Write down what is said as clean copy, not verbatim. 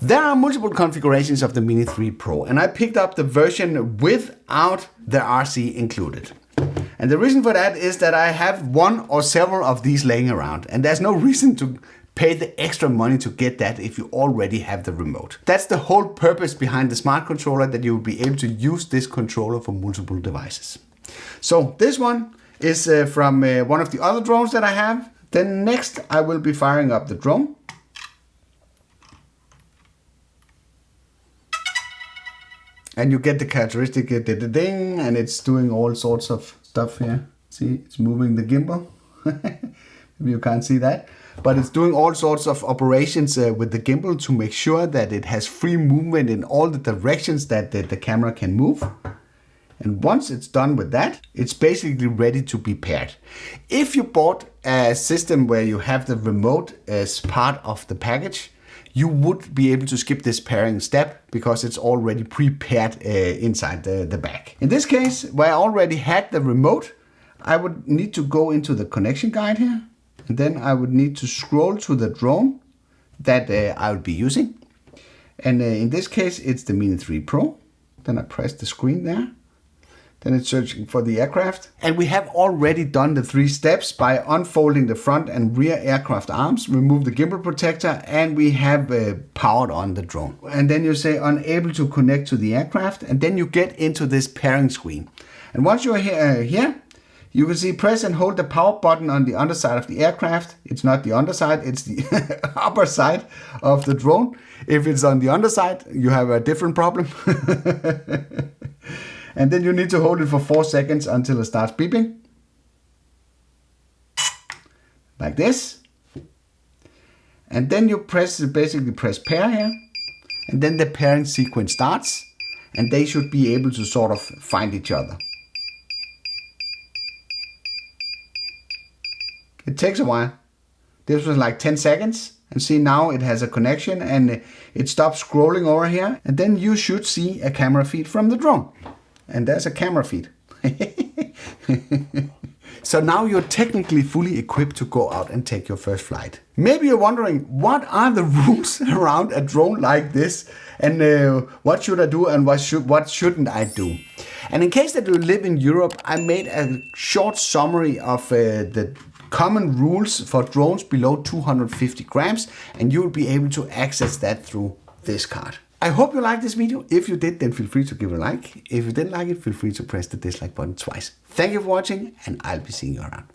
There are multiple configurations of the Mini 3 Pro, and I picked up the version without the RC included. And the reason for that is that I have one or several of these laying around, and there's no reason to pay the extra money to get that if you already have the remote. That's the whole purpose behind the smart controller, that you will be able to use this controller for multiple devices. So this one is from one of the other drones that I have. Then next I will be firing up the drone. And you get the characteristic ding, and it's doing all sorts of stuff here. See, it's moving the gimbal. Maybe you can't see that. But it's doing all sorts of operations with the gimbal to make sure that it has free movement in all the directions that the camera can move. And once it's done with that, it's basically ready to be paired. If you bought a system where you have the remote as part of the package, you would be able to skip this pairing step because it's already prepared inside the bag. In this case, where I already had the remote, I would need to go into the connection guide here, and then I would need to scroll to the drone that I would be using. And in this case, it's the Mini 3 Pro. Then I press the screen there. Then it's searching for the aircraft. And we have already done the 3 steps by unfolding the front and rear aircraft arms, remove the gimbal protector, and we have powered on the drone. And then you say unable to connect to the aircraft, and then you get into this pairing screen. And once you're here, you can see press and hold the power button on the underside of the aircraft. It's not the underside, it's the upper side of the drone. If it's on the underside, you have a different problem. And then you need to hold it for 4 seconds until it starts beeping. Like this. And then you basically press pair here. And then the pairing sequence starts. And they should be able to sort of find each other. It takes a while. This was like 10 seconds. And see, now it has a connection and it stops scrolling over here. And then you should see a camera feed from the drone. And there's a camera feed. So now you're technically fully equipped to go out and take your first flight. Maybe you're wondering, what are the rules around a drone like this? And what should I do and what shouldn't I do? And in case that you live in Europe, I made a short summary of the common rules for drones below 250 grams. And you'll be able to access that through this card. I hope you liked this video. If you did, then feel free to give it a like. If you didn't like it, feel free to press the dislike button twice. Thank you for watching, and I'll be seeing you around.